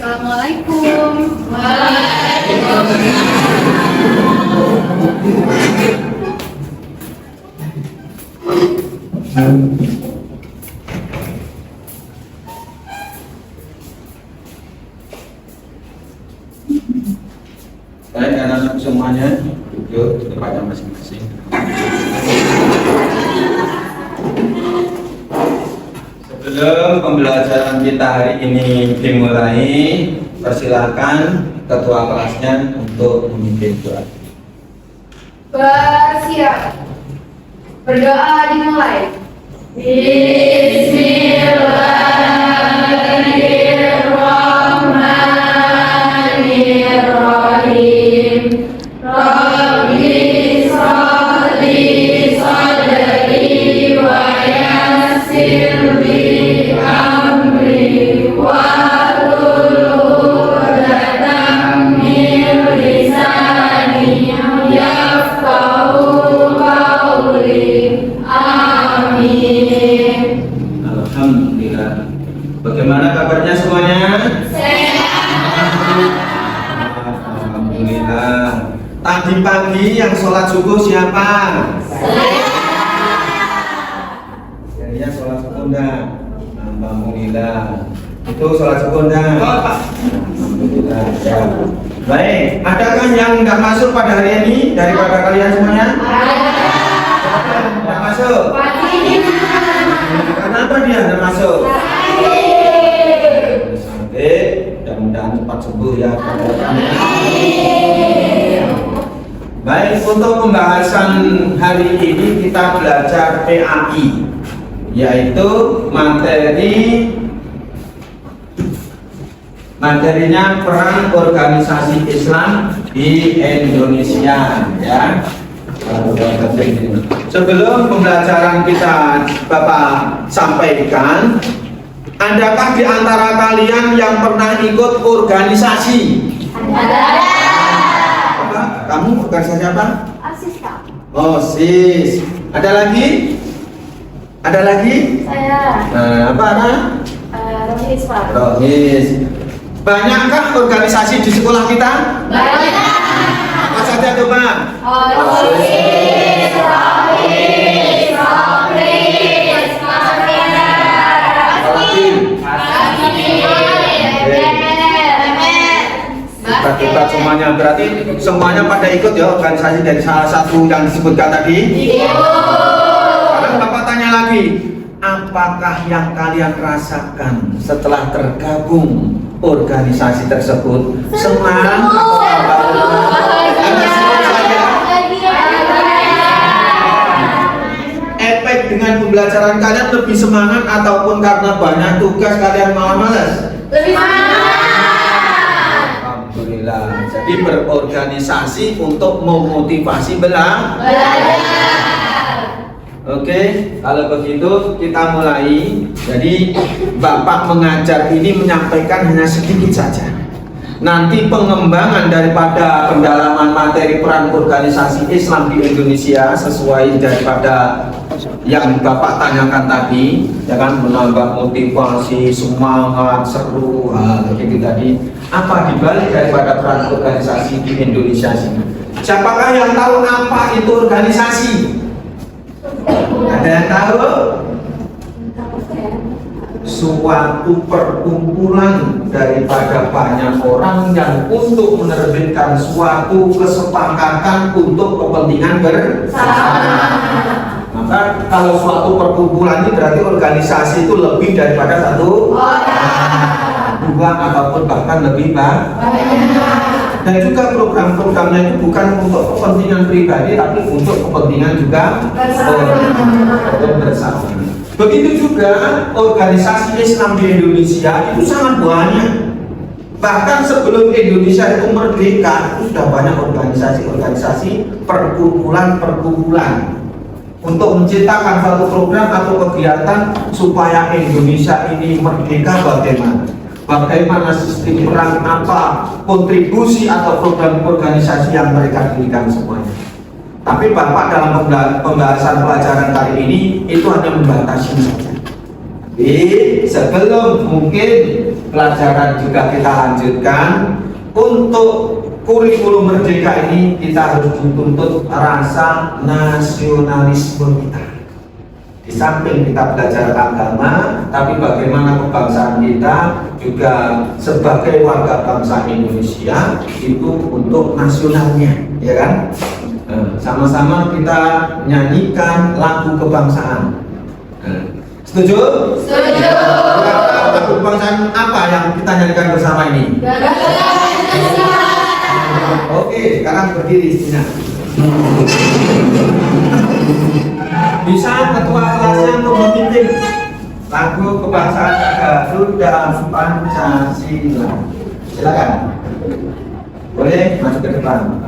Assalamualaikum. Baik, anak-anak semuanya duduk di tempatnya masing-masing. Sebelum pembelajaran kita hari ini dimulai, persilakan ketua kelasnya untuk memimpin doa. Bersiap. Berdoa dimulai. Bismillahirrahmanirrahim. Rabbi sholli sadri wa yassir li amri wahlul 'uqdatam min lisani yafqahu qawli. Amin. Alhamdulillah. Bagaimana kabarnya semuanya? Alhamdulillah. Tadi pagi yang sholat subuh siapa? Saya sholat subuh enggak? Alhamdulillah. Itu sholat subuh enggak? Alhamdulillah. Ya. Baik, adakah yang enggak masuk pada hari ini daripada kalian semuanya? Enggak masuk? Kenapa dia enggak masuk? Sakit, mudah-mudahan cepat sembuh ya. Baik, untuk pembahasan hari ini kita belajar PAI, yaitu materinya peran organisasi Islam di Indonesia, ya. Sebelum pembelajaran kita Bapak sampaikan, adakah di antara kalian yang pernah ikut organisasi? Ada. Kamu organisasi apa? Asis, Kak. Oh, sis. Ada lagi? Ada lagi? Saya Apa? Rohis, Pak. Rohis. Banyakkah organisasi di sekolah kita? Banyak. Apa saja coba? Osis, Rohis, Rohis, Hebat semuanya, berarti semuanya pada ikut ya organisasi dari salah satu yang disebutkan tadi? Iya. Sekarang Bapak tanya lagi, apakah yang kalian rasakan setelah tergabung organisasi tersebut? Senang atau apa? Efek dengan pembelajaran kalian lebih semangat ataupun karena banyak tugas kalian malas? Lebih semangat. Alhamdulillah. Jadi berorganisasi untuk memotivasi belajar. Oke, kalau begitu kita mulai. Jadi Bapak mengajar ini menyampaikan hanya sedikit saja. Nanti pengembangan daripada pendalaman materi peran organisasi Islam di Indonesia sesuai daripada yang Bapak tanyakan tadi, ya kan, menambah motivasi, semangat, seru, begitu tadi. Apa dibalik daripada peran organisasi di Indonesia sini? Siapakah yang tahu apa itu organisasi? Ada yang tahu? Suatu perkumpulan daripada banyak orang yang untuk menerbitkan suatu kesepakatan untuk kepentingan bersama. Maka kalau suatu perkumpulan ini berarti organisasi itu lebih daripada satu orang, dua ataupun bahkan lebih banyak. Dan juga program-programnya itu bukan untuk kepentingan pribadi, tapi untuk kepentingan juga bersama. Begitu juga organisasi Islam di Indonesia itu sangat banyak. Bahkan sebelum Indonesia itu merdeka, itu sudah banyak organisasi-organisasi perkumpulan-perkumpulan untuk menciptakan suatu program atau kegiatan supaya Indonesia ini merdeka. Bagaimana sistem perang, apa kontribusi atau program organisasi yang mereka dirikan semuanya. Tapi Bapak dalam pembahasan pelajaran kali ini itu hanya membatasi saja. Sebelum mungkin pelajaran juga kita lanjutkan. Untuk kurikulum merdeka ini kita harus dituntut rasa nasionalisme kita. Di samping kita belajar agama, tapi bagaimana kebangsaan kita juga sebagai warga bangsa Indonesia itu untuk nasionalnya, ya kan? Sama-sama kita nyanyikan lagu kebangsaan. Setuju? Setuju. Lagu kebangsaan apa yang kita nyanyikan bersama ini? Oke, sekarang berdiri Sina. Bisa ketua kelasnya untuk memimpin lagu kebangsaan Garuda Pancasila. Silakan. Boleh masuk ke depan.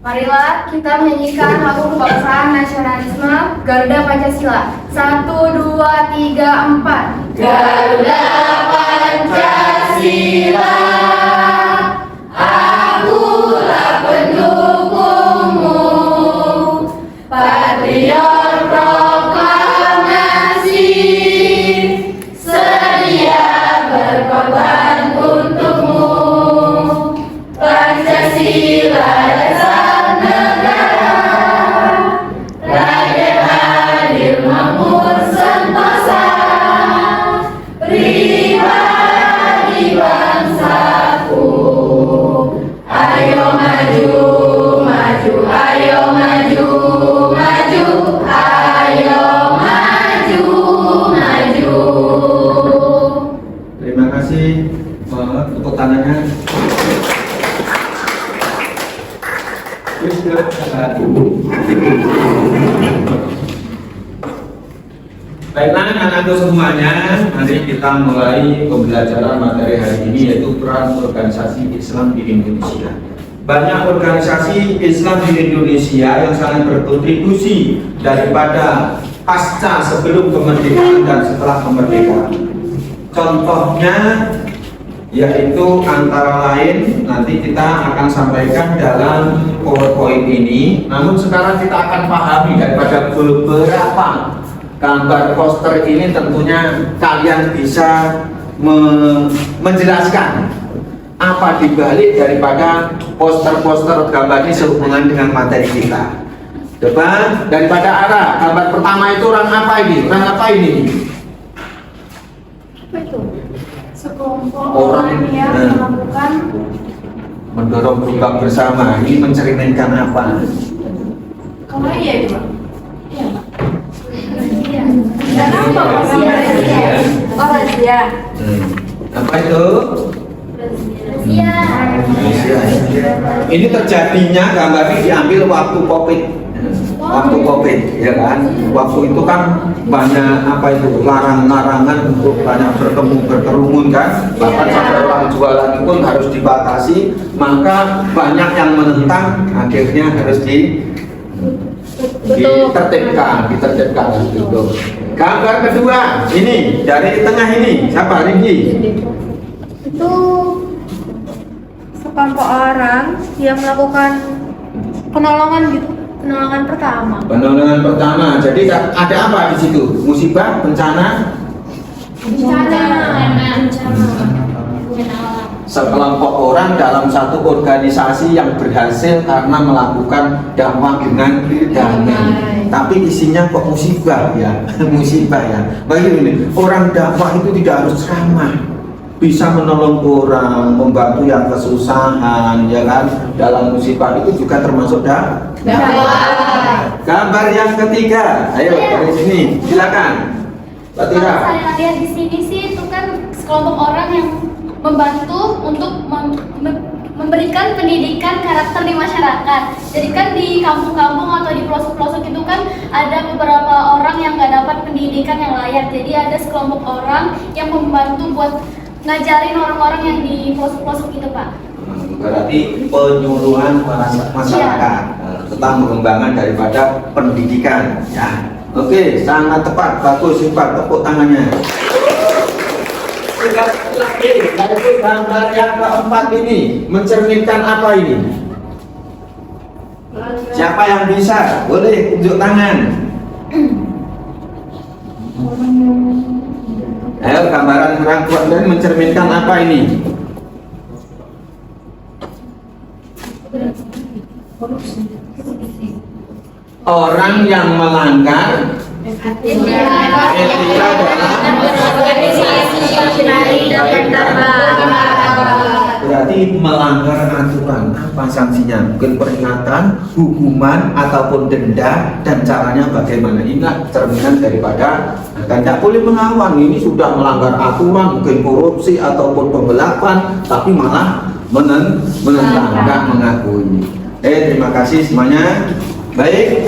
Marilah kita menyanyikan lagu kebangsaan nasionalisme Garuda Pancasila. 1, 2, 3, 4. Garuda Pancasila, akulah pendukungmu, patriot proklamasi, sedia berkorban untukmu. Pancasila dasar negara, rakyat hadir makmur sentosa, pribadi bangsaku. Ayo maju, maju, ayo maju, maju, ayo maju, maju. Terima kasih. Tepuk tangannya. Baiklah anak-anakku semuanya, mari kita mulai pembelajaran materi hari ini, yaitu peran organisasi Islam di Indonesia. Banyak organisasi Islam di Indonesia yang sangat berkontribusi daripada pasca sebelum kemerdekaan dan setelah kemerdekaan. Contohnya yaitu antara lain nanti kita akan sampaikan dalam PowerPoint ini. Namun sekarang kita akan pahami daripada beberapa gambar poster ini, tentunya kalian bisa menjelaskan apa dibalik daripada poster-poster gambar ini sehubungan dengan materi kita. Depan daripada arah gambar pertama itu orang apa ini? Orang apa ini? Apa itu? Sekelompok Orang yang melakukan mendorong program bersama. Ini mencerminkan apa? kalau iya itu Pak? Iya Pak. Dan apa Pak? Oh razia. Apa itu? Razia. Ini terjadinya gambar ini diambil waktu COVID. Waktu COVID, ya kan? Waktu itu kan banyak apa itu larangan untuk banyak berkerumun kan? Bahkan sampai orang jualan pun harus dibatasi. Maka banyak yang menentang, akhirnya harus ditertibkan gitu. Gambar kedua ini dari tengah ini siapa? Ringgi. Itu sekelompok orang yang melakukan penolongan gitu, penolongan pertama. Penolongan pertama. Jadi ada apa di situ? Musibah, bencana? Bencana. Sekelompok orang dalam satu organisasi yang berhasil karena melakukan dakwah dengan damai. Tapi isinya kok musibah ya, musibah ya. Bagaimana? Orang dakwah itu tidak harus ramah, bisa menolong orang, membantu yang kesusahan, ya kan? Dalam musibah itu juga termasuk dakwah. Gambar yang ketiga, ayo dari sini, silakan. Mbak Tira. Kalau saya lihat di sini sih itu kan sekelompok orang yang membantu untuk memberikan pendidikan karakter di masyarakat. Jadi kan di kampung-kampung atau di pelosok-pelosok itu kan ada beberapa orang yang nggak dapat pendidikan yang layak. Jadi ada sekelompok orang yang membantu buat ngajarin orang-orang yang di pelosok-pelosok itu Pak. Berarti penyuluhan masyarakat tentang pengembangan daripada pendidikan ya. Oke, sangat tepat, bagus, hebat, tepuk tangannya. Gambar yang keempat ini mencerminkan apa ini? Siapa yang bisa? Boleh tunjuk tangan. Ayo, gambaran orang tua dan mencerminkan apa ini? Orang yang melanggar etika berarti melanggar aturan. Apa sanksinya? Mungkin peringatan, hukuman, ataupun denda, dan caranya bagaimana. Inilah cerminan daripada tidak boleh melawan. Ini sudah melanggar aturan, mungkin korupsi ataupun penggelapan, tapi malah menentang, tidak mengakui. Terima kasih semuanya. Baik,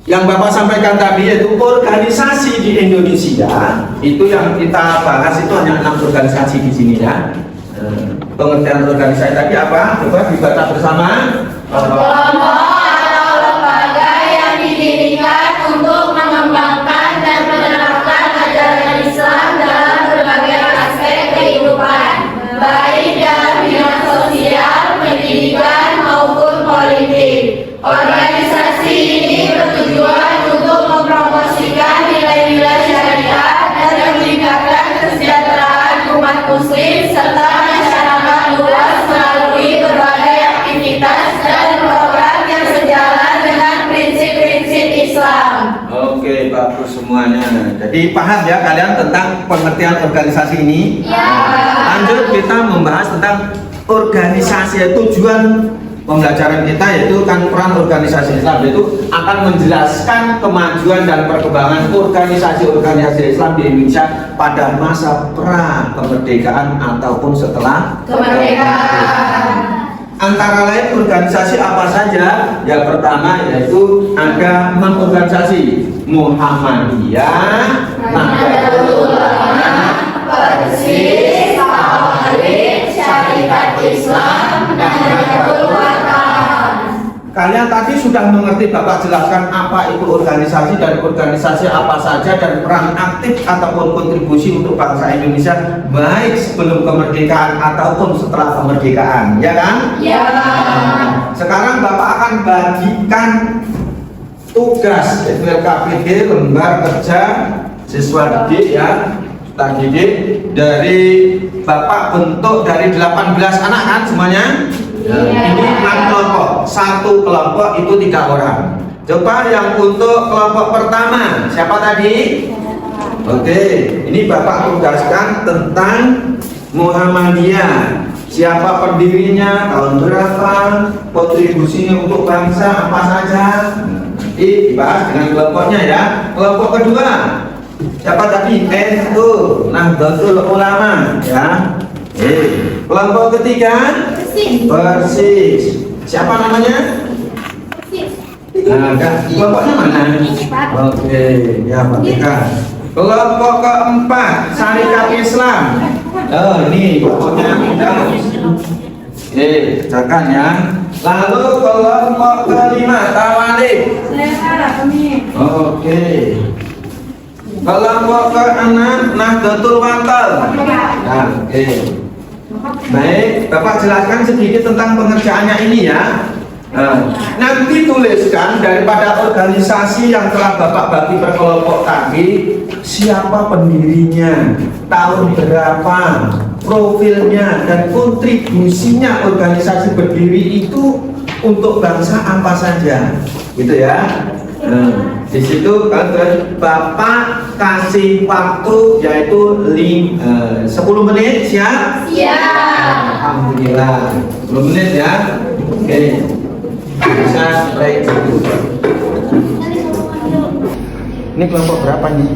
yang Bapak sampaikan tadi yaitu organisasi di Indonesia, itu yang kita bahas itu hanya 6 organisasi di sini ya. Pengertian organisasi tadi apa? Coba dibaca bersama. Kelompok atau lembaga yang didirikan untuk mengembangkan dan menerapkan ajaran Islam dalam berbagai aspek kehidupan, baik dalam bidang sosial, pendidikan maupun politik. Organisasi ini bertujuan untuk mempromosikan nilai-nilai syariat dan meningkatkan kesejahteraan umat muslim serta masyarakat luas melalui berbagai aktivitas dan program yang sejalan dengan prinsip-prinsip Islam. Oke, bagus semuanya. Jadi paham ya kalian tentang pengertian organisasi ini? Ya. Lanjut kita membahas tentang organisasi. Tujuan pembelajaran kita yaitu kan peran organisasi Islam, yaitu akan menjelaskan kemajuan dan perkembangan organisasi-organisasi Islam di Indonesia pada masa pra kemerdekaan ataupun setelah Kemerdekaan. Antara lain organisasi apa saja? Yang pertama yaitu ada 6 organisasi: Muhammadiyah, Nahdlatul Ulama, Persis, Al-Khalid, Syarikat Islam, dan Nahdlatul Wartawan. Kalian tadi sudah mengerti Bapak jelaskan apa itu organisasi dan organisasi apa saja dan peran aktif ataupun kontribusi untuk bangsa Indonesia baik sebelum kemerdekaan ataupun setelah kemerdekaan, ya kan? Ya. Sekarang Bapak akan bagikan tugas LKPD, lembar kerja siswa didik ya, didik dari Bapak bentuk dari 18 anak kan semuanya? Iya. Ini 6 kelompok, satu kelompok itu 3 orang. Coba yang untuk kelompok pertama siapa tadi? Oke, ini Bapak tugaskan tentang Muhammadiyah. Siapa pendirinya, tahun berapa, kontribusinya untuk bangsa apa saja. Nanti dibahas dengan kelompoknya ya. Kelompok kedua siapa tadi? NU, Nahdlatul Ulama ya. Kelompok ketiga Persis. Siapa namanya? Nah, kelompoknya mana? Oke, ya Pak Tika. Kelompok keempat Syarikat Islam. Oh, ini kelompoknya. Jangan ya. Lalu kelompok kelima Tawalik. Oke. Kelompok keenam Nahdlatul Wathon. Nah, oke. Baik, Bapak jelaskan sedikit tentang pengerjaannya ini ya. Nanti tuliskan daripada organisasi yang telah Bapak bagi per kelompok tadi, siapa pendirinya, tahun berapa, profilnya, dan kontribusinya organisasi berdiri itu untuk bangsa apa saja, gitu ya. Di situ Bapak kasih waktu yaitu 10 menit, siap? Siap. Alhamdulillah, 10 menit ya. Oke, bisa baik. Ini kelompok berapa nih?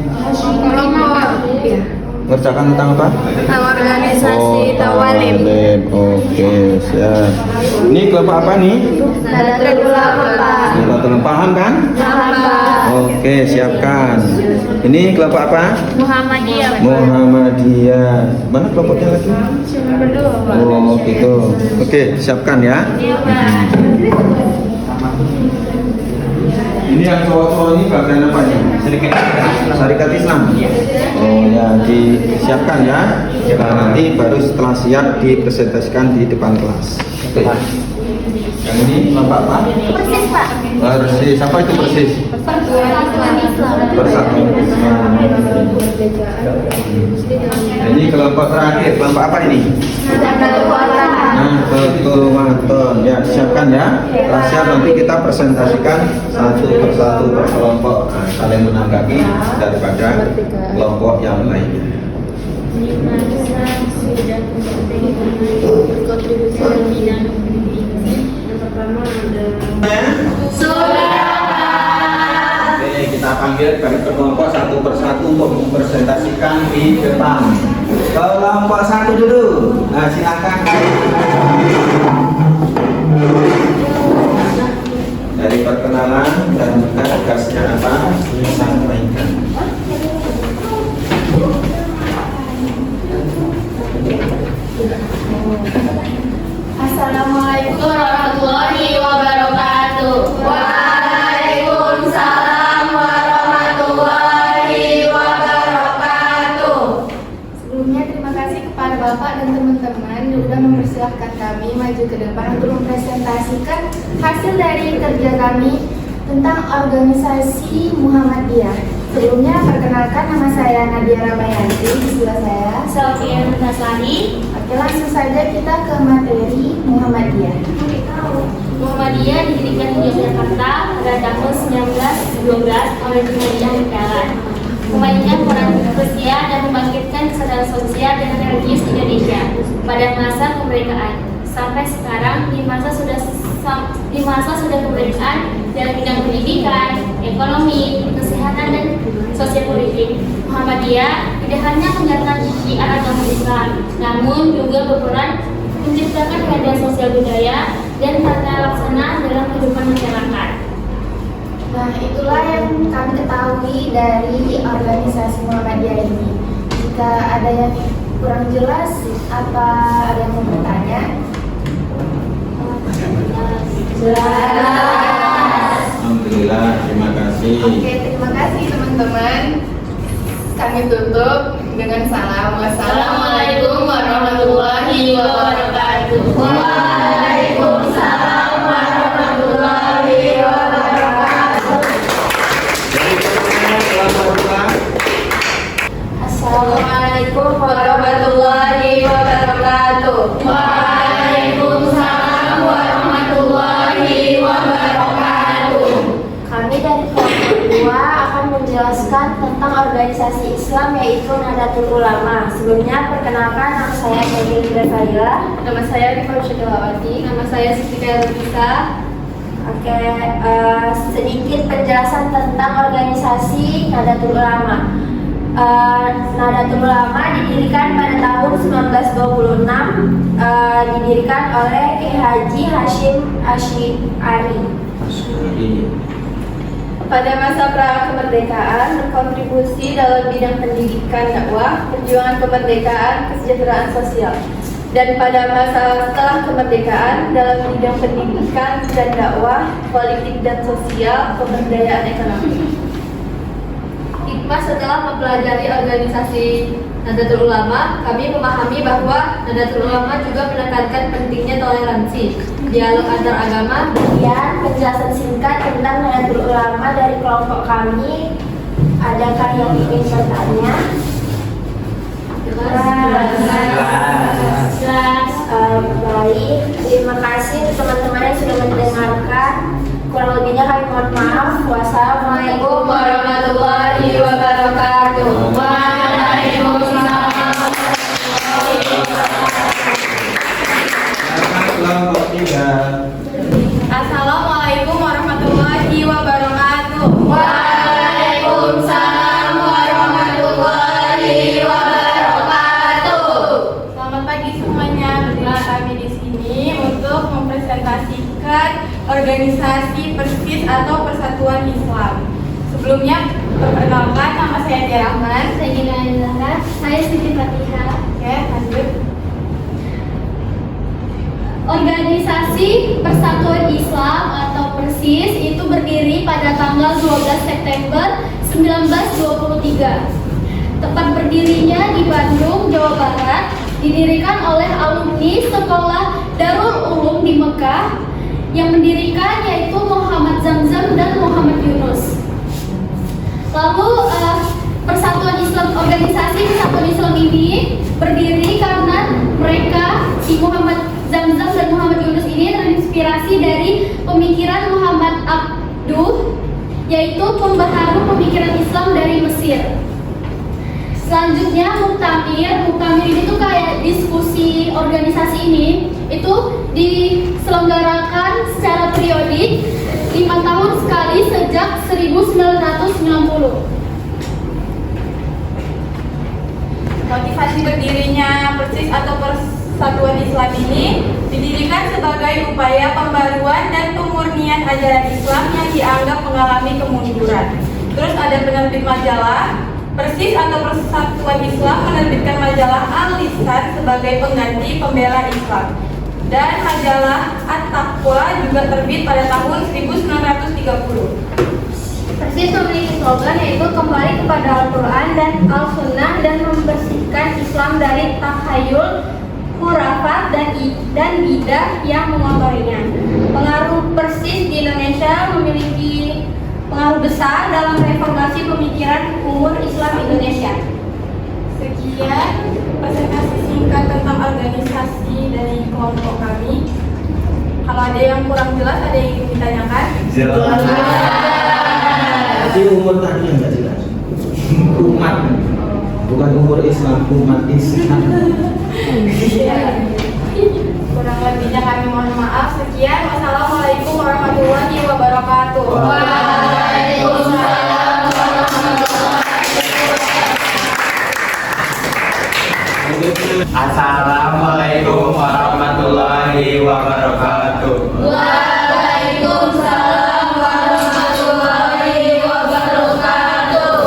Ngerjakan tentang apa? Organisasi Tawalim. Oke, siap. Ini kelompok apa nih? Nahdlatul Ulama. Paham kan? Oke, siapkan. Ini kelompok apa? Muhammadiyah. Muhammadiyah. Mana kelompoknya lagi? Oh, gitu. Oke, siapkan ya. Ini yang cowok-cowok ini bagian apa nih? Syarikat Islam. Oh ya, disiapkan ya. Nanti baru setelah siap dipresentasikan di depan kelas. Oke. Yang ini kelompok apa? Persis Pak. Persis. Apa itu persis? Persatuan Islam. Persatuan Islam. Ini kelompok terakhir. Kelompok apa ini? Nahdlatul Wathon. Ya, siapkan ya. Siap, nanti kita presentasikan satu persatu per kelompok, saling menanggapi daripada kelompok yang lainnya. Berkontribusi dalam bidang pendidikan. Yang pertama ada Oke, kita panggil dari kelompok satu persatu untuk mempresentasikan di depan. Kelompok satu dulu. Nah, silakan. Dari perkenalan dan juga tugasnya apa, disampaikan. Assalamualaikum warahmatullahi wabarakatuh. Waalaikumsalam warahmatullahi wabarakatuh. Sebelumnya terima kasih kepada Bapak dan teman-teman yang sudah mempersilahkan kami maju ke depan untuk mempresentasikan hasil dari kerja kami tentang organisasi Muhammadiyah. Sebelumnya perkenalkan, nama saya Nadia Ramayanti, di sebelah saya Sofia Naslani. Oke, langsung saja kita ke materi Muhammadiyah. Muhammadiyah didirikan di Yogyakarta pada tahun 1912 oleh Muhammadiyah Negara. Muhammadiyah memerangi Rusia dan membangkitkan kesadaran sosial dan religius di Indonesia pada masa kemerdekaan. Sampai sekarang di masa sudah kemerdekaan dalam bidang pendidikan, ekonomi, kesehatan dan sosial politik. Muhammadiyah tidak hanya menjalankan syiar agama Islam, namun juga berperan menciptakan keadaan sosial budaya dan tata laksana dalam kehidupan masyarakat. Nah, itulah yang kami ketahui dari organisasi Muhammadiyah ini. Jika ada yang kurang jelas, apa ada yang mau bertanya? Jelas. Alhamdulillah, terima kasih. Oke, terima kasih teman-teman. Kami tutup dengan salam. Wassalamualaikum warahmatullahi wabarakatuh. Waalaikumsalam warahmatullahi wabarakatuh. Assalamualaikum warahmatullahi wabarakatuh. Waalaikumsalam warahmatullahi wabarakatuh. Kami dari kelompok 2 akan menjelaskan tentang organisasi Islam yaitu Nahdlatul Ulama. Sebelumnya perkenalkan, nama saya Megil Fadila. Nama saya Rifat Syedilawati. Nama saya Siti Kairulisa. Oke, sedikit penjelasan tentang organisasi Nahdlatul Ulama. Nahdlatul Ulama didirikan pada tahun 1926, didirikan oleh Kiai Haji Hashim Asy'ari. Pada masa pra-kemerdekaan berkontribusi dalam bidang pendidikan, dakwah, perjuangan kemerdekaan, kesejahteraan sosial. Dan pada masa setelah kemerdekaan dalam bidang pendidikan dan dakwah, politik dan sosial, pemberdayaan ekonomi. Hikmah setelah mempelajari organisasi Nahdlatul Ulama, kami memahami bahwa Nahdlatul Ulama juga menekankan pentingnya toleransi, dialog antar agama. Kemudian penjelasan singkat tentang Nahdlatul Ulama dari kelompok kami. Adakah yang ingin bertanya? Baik, terima kasih teman-teman yang sudah mendengarkan. Kurang lebihnya kami mohon maaf. Wassalamualaikum warahmatullahi wabarakatuh. Waalaikumsalam. Kelompok 3. Assalamualaikum warahmatullahi wabarakatuh. Waalaikumsalam warahmatullahi wabarakatuh. Selamat pagi semuanya. Berdiri kami di sini untuk mempresentasikan organisasi Persis atau Persatuan Islam. Sebelumnya perkenalkan, nama saya Tia Rahman. Saya Gina Zahra. Saya Siti Fatihah. Oke, lanjut. Organisasi Persatuan Islam atau Persis itu berdiri pada tanggal 12 September 1923. Tempat berdirinya di Bandung, Jawa Barat, didirikan oleh alumni Sekolah Darul Ulum di Mekah yang mendirikan yaitu Muhammad Zamzam dan Muhammad Yunus. Lalu organisasi Persatuan Islam ini berdiri karena mereka, si Muhammad Zamzam dan Muhammad Yunus ini terinspirasi dari pemikiran Muhammad Abduh, yaitu pembaharu pemikiran Islam dari Mesir. Selanjutnya Muktamir ini tuh kayak diskusi organisasi ini itu diselenggarakan secara periodik 5 tahun sekali sejak 1990. Motivasi berdirinya Persis atau Persatuan Islam ini didirikan sebagai upaya pembaruan dan pemurnian ajaran Islam yang dianggap mengalami kemunduran. Terus ada penerbit majalah. Persis atau Persatuan Islam menerbitkan majalah Al-Lisan sebagai pengganti Pembela Islam. Dan majalah At-Taqwa juga terbit pada tahun 1930. Persis memiliki slogan yaitu kembali kepada Al-Quran dan Al-Sunnah dan membersihkan Islam dari takhayul, khurafat, dan bidah yang mengotorinya. Pengaruh Persis di Indonesia memiliki pengaruh besar dalam reformasi pemikiran umur Islam Indonesia. Sekian presentasi singkat tentang organisasi dari kelompok kami. Kalau ada yang kurang jelas, ada yang ingin ditanyakan? Jelas. Tapi umur tadi yang nggak jelas. Umat, bukan umur Islam, umat Islam. Kurang lebihnya kami mohon maaf. Sekian. Wassalamualaikum warahmatullahi wabarakatuh. Waalaikumsalam Assalamualaikum warahmatullahi wabarakatuh. Waalaikumsalam warahmatullahi wabarakatuh.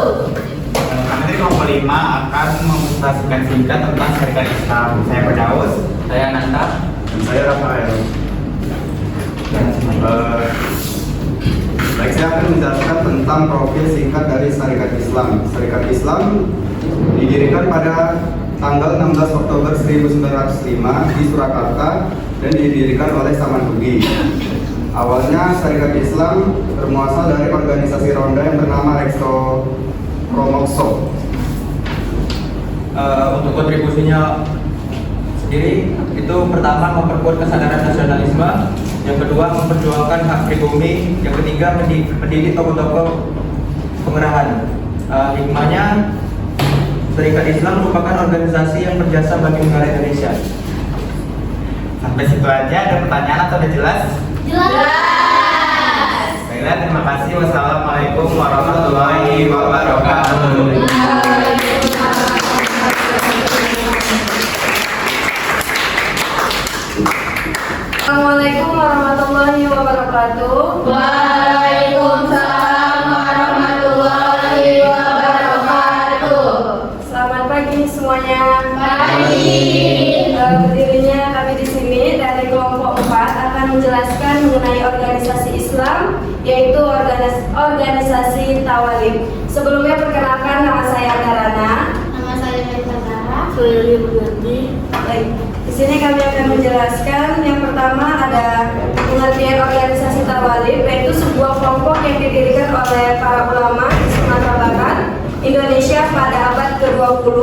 Kami dari kelompok 5 akan mempresentasikan singkat tentang Syarikat Islam. Saya Firdaus, saya Nanda, dan saya Rafael. Baik, saya akan menjelaskan tentang profil singkat dari Syarikat Islam. Syarikat Islam didirikan pada tanggal 16 Oktober 1905 di Surakarta dan didirikan oleh Saman Hudi. Awalnya Syarikat Islam bermuasal dari organisasi ronda yang bernama Rekso Promokso. Untuk kontribusinya sendiri, itu pertama memperkuat kesadaran nasionalisme, yang kedua memperjuangkan hak pribumi, yang ketiga mendidik tokoh-tokoh pengerahan. Hikmahnya, Syarikat Islam merupakan organisasi yang berjasa bagi negara Indonesia. Sampai situ aja, ada pertanyaan atau udah jelas? Jelas. Baiklah, terima kasih. Wassalamualaikum warahmatullahi wabarakatuh. Assalamualaikum warahmatullahi wabarakatuh. Waalaikumsalam warahmatullahi wabarakatuh. Selamat pagi semuanya. Pagi. Berdirinya kami di sini dari kelompok 4 akan menjelaskan mengenai organisasi Islam, yaitu organisasi Tawalib. Sebelumnya perkenalkan, nama saya Andarana. Nama saya Maitana. Baik, di sini kami akan menjelaskan yang pertama ada pengertian organisasi Tawalib, yaitu sebuah kelompok yang didirikan oleh para ulama di Sumatera Barat, Indonesia pada abad ke-20,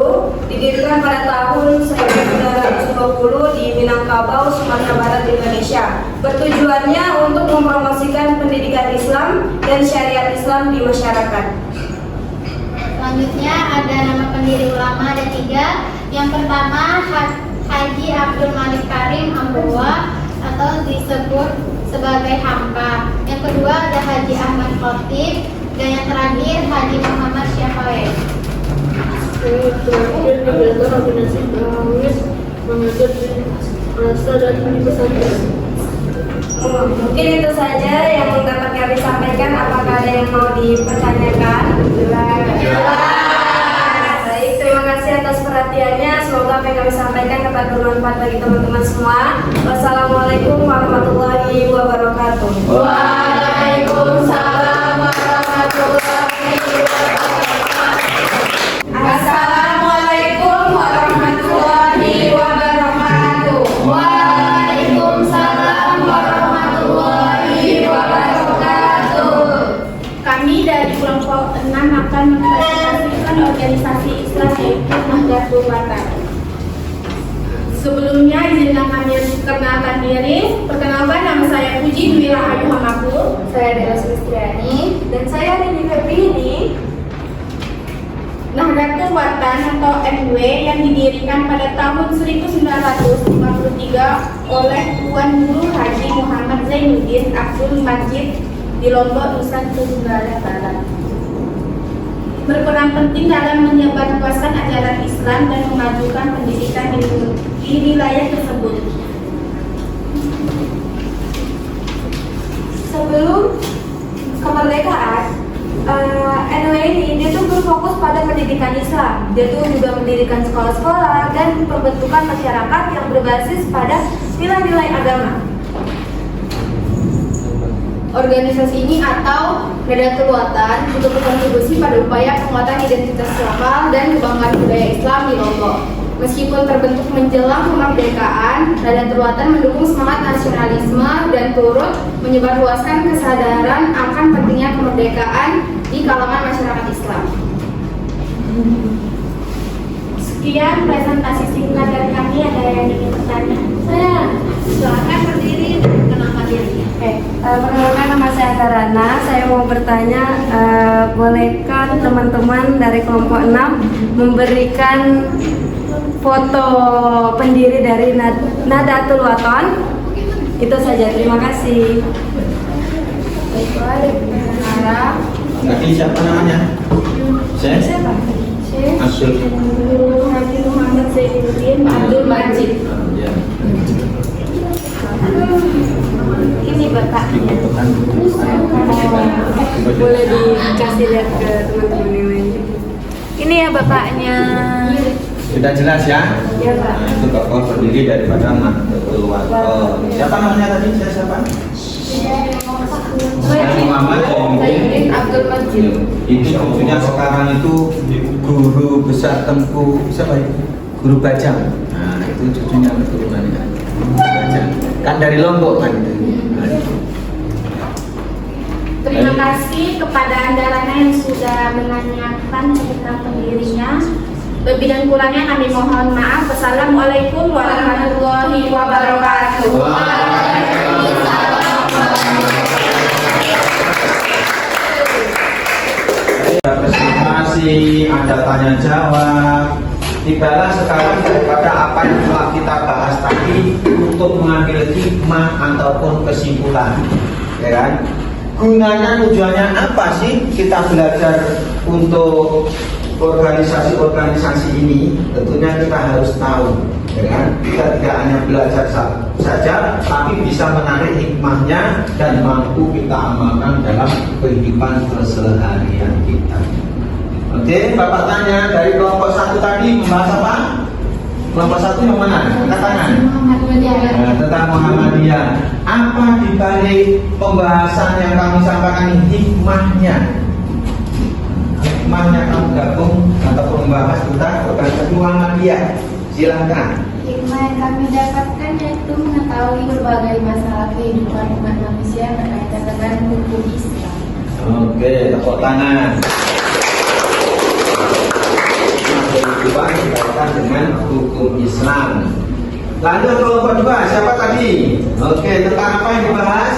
didirikan pada tahun 1920 di Minangkabau, Sumatera Barat, Indonesia. Bertujuannya untuk mempromosikan pendidikan Islam dan syariat Islam di masyarakat. Selanjutnya ada nama pendiri ulama, ada 3. Yang pertama Haji Abdul Malik Karim Amrullah atau disebut sebagai Hamka. Yang kedua ada Haji Ahmad Khotib, dan yang terakhir Haji Muhammad Syafawi. Mungkin itu saja yang dapat kami sampaikan. Apakah ada yang mau dipertanyakan? Baik, terima kasih atas perhatiannya. Semoga apa yang kami sampaikan dapat bermanfaat bagi teman-teman semua. Wassalamualaikum warahmatullahi wabarakatuh. Waalaikumsalam warahmatullahi wabarakatuh. Assalamualaikum warahmatullahi wabarakatuh. Waalaikumsalam warahmatullahi Nahdlatul Ulama. Sebelumnya izinkan kami perkenalkan diri. Perkenalkan, nama saya Puji Dwi Rahayu Hamapul. Saya Dela Sulistiani. Dan saya Nini Febrini. Nahdlatul Watan atau NW yang didirikan pada tahun 1953 oleh Tuan Guru Haji Muhammad Zainuddin Abdul Majid di Lombok, Nusa Tenggara Barat. Berperan penting dalam menyebarluaskan ajaran Islam dan memajukan pendidikan di wilayah tersebut. Sebelum kemerdekaan, NW ini dia tuh berfokus pada pendidikan Islam. Dia tuh juga mendirikan sekolah-sekolah dan pembentukan masyarakat yang berbasis pada nilai-nilai agama. Organisasi ini atau Nahdlatul Watan juga berkontribusi pada upaya penguatan identitas lokal dan kebanggaan budaya Islam di Lombok. Meskipun terbentuk menjelang kemerdekaan, Nahdlatul Watan mendukung semangat nasionalisme dan turut menyebarluaskan kesadaran akan pentingnya kemerdekaan di kalangan masyarakat Islam. Sekian presentasi singkat dari kami. Ada yang ingin bertanya? Saya silakan berdiri dan perkenalkan diri. Perkenalkan, nama saya Karana. Saya mau bertanya, bolehkah teman-teman dari kelompok 6 memberikan foto pendiri dari Nahdlatul Watan? Itu saja, terima kasih. Baiklah, sekarang Tadi siapa namanya? Saya? Asyul. Guru Haji Muhammad Zainuddin Abdul Majid. Ya. Ini bapaknya. Boleh dikasih lihat ke teman-teman yang lain. Ini ya bapaknya. Sudah jelas ya? Ya, Pak. Nah, itu tokoh pendiri daripada Nahdlatul Watan. Siapa namanya tadi? Saya siapa? Saya Muhammad Zainuddin Abdul Majid. Ini tentunya sekarang itu guru besar Tengku siapa itu? Guru Bajang. Nah, itu cucunya keturunannya. Bajang. Kan dari Lombok kan itu. Terima kasih kepada Anda Rana yang sudah menanyakan tentang pendirinya. Lebih dan kurangnya kami mohon maaf. Wassalamualaikum warahmatullahi wabarakatuh. Presentasi, ada tanya jawab. Tibalah sekarang daripada apa yang telah kita bahas tadi untuk mengambil hikmah ataupun kesimpulan, ya kan? Gunanya, tujuannya apa sih kita belajar untuk organisasi-organisasi ini? Tentunya kita harus tahu, ya kan? Kita tidak hanya belajar saja, tapi bisa menarik hikmahnya dan mampu kita amalkan dalam kehidupan keseharian kita. Oke, Bapak tanya dari kelompok 1 tadi membahas apa? Kelompok 1 yang mana? Angkat tangan. Tentang Muhammadiyah. Apa dibalik pembahasan yang kami sampaikan ini? Hikmahnya. Hikmahnya kamu gabung atau membahas tentang organisasi Muhammadiyah. Silahkan. hikmah yang kami dapatkan yaitu mengetahui berbagai masalah kehidupan umat manusia berkaitan dengan hukum Islam. Oke, tepuk tangan. Kehidupan berkaitan dengan hukum Islam. Lanjut kelompok 2, siapa tadi? Oke, tentang apa yang dibahas?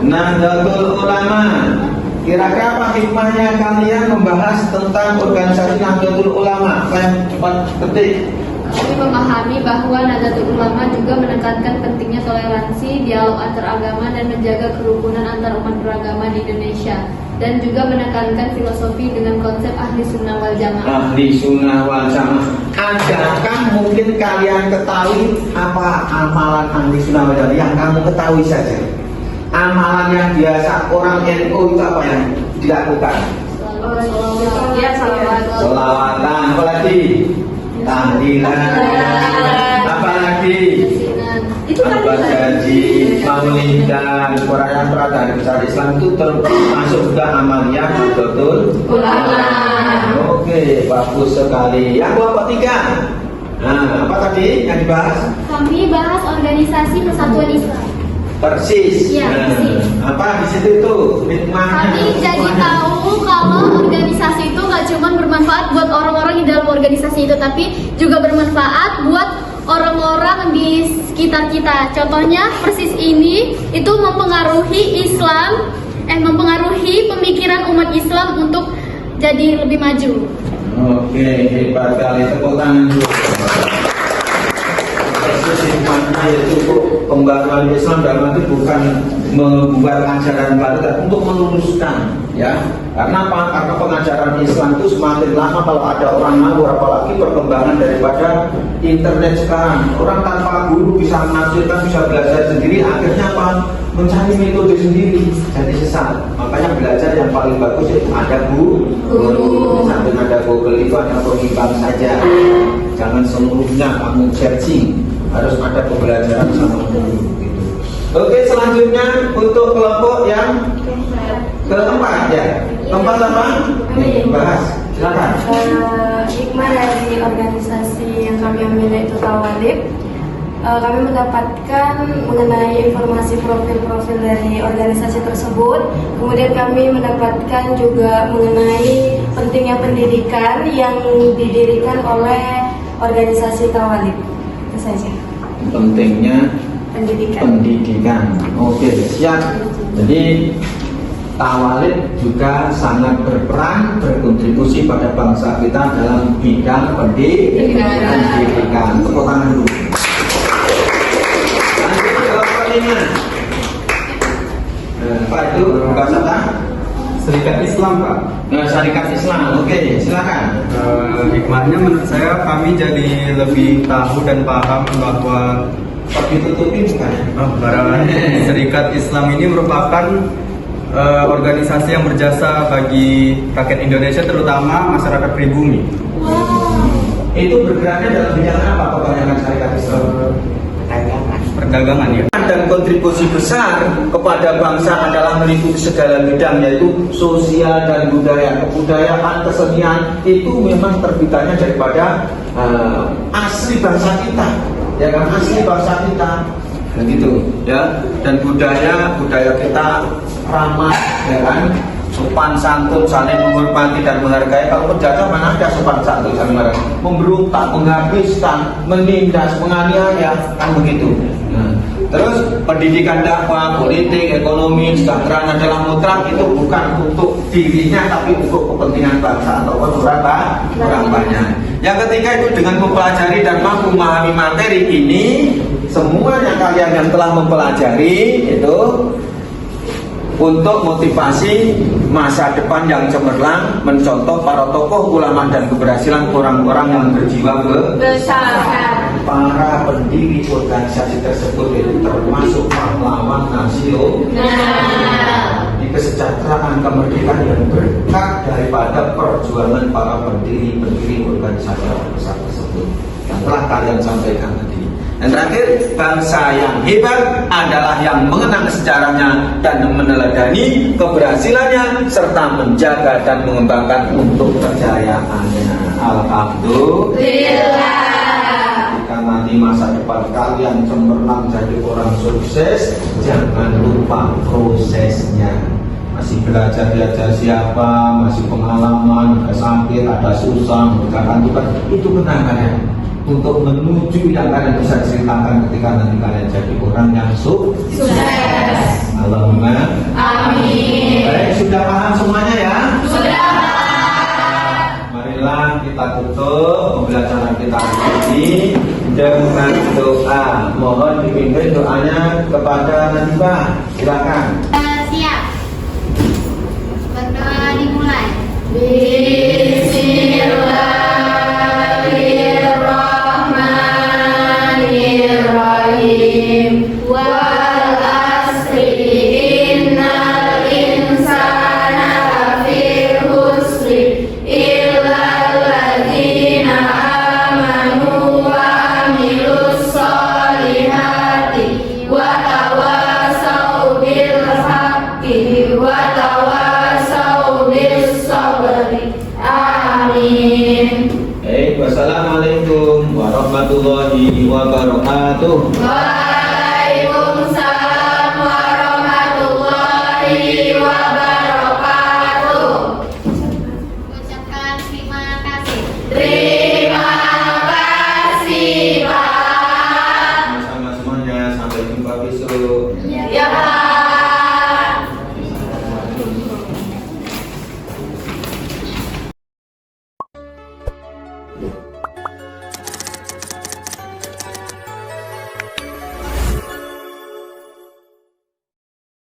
Nahdlatul Ulama. Kira-kira apa hikmahnya kalian membahas tentang organisasi Nahdlatul Ulama? Apa yang penting? Kami memahami bahwa Nahdlatul Ulama juga menekankan pentingnya toleransi, dialog antaragama dan menjaga kerukunan antar umat beragama di Indonesia, dan juga menekankan filosofi dengan konsep ahli sunnah wal jamaah. Ahli sunnah wal jamaah. Adakah mungkin kalian ketahui apa amalan ahli sunnah wal jamaah yang kamu ketahui saja? Amalan yang biasa orang NU itu apa yang dilakukan? Sholawatan, apa lagi? Tahlilan, apa lagi? Apa gaji, maulidan, orang yang besar Islam itu termasuk juga amalnya betul. Oke, bagus sekali. Yang kelompok 3. Nah, apa tadi yang dibahas? Kami bahas organisasi Persatuan Islam. Persis. Iya, persis. Apa di situ itu hikmahnya? Kami jadi tahu kalau organisasi itu nggak cuma bermanfaat buat orang-orang di dalam organisasi itu, tapi juga bermanfaat buat orang-orang di sekitar kita. Contohnya persis ini itu mempengaruhi mempengaruhi pemikiran umat Islam untuk jadi lebih maju. Oke, hebat kali, tepuk tangan dulu. Hikmahnya yaitu pembaruan Islam dalam arti bukan membuat ajaran baru, tapi untuk meluruskan, ya. Karena apa? Karena pengajaran Islam itu semakin lama kalau ada orang ngawur, apalagi perkembangan daripada internet sekarang. Orang tanpa guru bisa menafsirkan, bisa belajar sendiri, akhirnya apa? Mencari metode sendiri, jadi sesat. Makanya belajar yang paling bagus itu ada guru. Sambil ada Google itu hanya pengimbang saja. Jangan seluruhnya kamu searching, harus ada pembelajaran sama guru. Gitu. Oke, selanjutnya untuk kelompok yang keempat ya. Keempat apa? Bahas. Silakan. Hikmah dari organisasi yang kami ambil yaitu Tawalib. Kami mendapatkan mengenai informasi profil-profil dari organisasi tersebut. Kemudian kami mendapatkan juga mengenai pentingnya pendidikan yang didirikan oleh organisasi Tawalib. Itu saja. Pentingnya pendidikan. Oke, siap. Jadi Tawalib juga sangat berkontribusi pada bangsa kita dalam bidang pendidikan. Tepuk tangan dulu. Lanjut ke kelompoknya. Pak itu bahasa apa? Serikat Islam, Pak. Serikat Islam. Oke, silakan. Hikmahnya menurut saya kami jadi lebih tahu dan paham bahwa Ditutupi bukan? Serikat Islam ini merupakan organisasi yang berjasa bagi rakyat Indonesia, terutama masyarakat pribumi. Itu bergeraknya dalam bidang apa kebanyakan Serikat Islam? Perdagangan ya. Dan kontribusi besar kepada bangsa adalah meliputi segala bidang, yaitu sosial dan budaya. Kebudayaan, kesenian itu memang terbitannya daripada asli bangsa kita, ya kan, asli bangsa kita, begitu ya. Dan budaya kita ramah, ya kan, sopan santun, saling menghormati dan menghargai. Kalau penjajah mana ada sopan santun saling menghargai? Memberontak, menghabiskan, menindas, menganiaya, kan begitu. Nah, terus pendidikan dakwah, politik, ekonomi, kesejahteraan adalah mutlak, itu bukan untuk dirinya tapi untuk kepentingan bangsa ataupun orang banyak. Yang ketiga itu dengan mempelajari dan mampu memahami materi ini, semuanya kalian yang telah mempelajari itu untuk motivasi masa depan yang cemerlang, mencontoh para tokoh ulama dan keberhasilan orang-orang yang berjiwa besar. Para pendiri organisasi tersebut itu termasuk pahlawan nasional. Di kesejahteraan kemerdekaan yang berkat daripada perjuangan para pendiri organisasi besar tersebut yang telah kalian sampaikan tadi. Dan terakhir, bangsa yang hebat adalah yang mengenang sejarahnya dan meneladani keberhasilannya serta menjaga dan mengembangkan untuk kejayaannya. Alhamdulillah. Jika nanti masa depan kalian cemerlang jadi orang sukses, jangan lupa prosesnya. Masih belajar siapa, masih pengalaman, ada sakit, ada susah, bukan itu kenangan ya. Untuk menuju yang kalian bisa ceritakan ketika nanti kalian jadi orang yang sukses. Allahumma amin. Baik, sudah paham semuanya ya? Sudah. Marilah kita tutup pembelajaran kita hari ini dengan doa. Mohon dipimpin doanya kepada Najibah. Silakan. Siap. Berdoa dimulai. Bismillahirrahmanirrahim. Wal asri innal insana lafi khusri illal ladzina amanu wa amilus solihati wa tawasau bil haqqi wa tawasau bis sabri. Amin. Wassalamualaikum warahmatullahi wabarakatuh.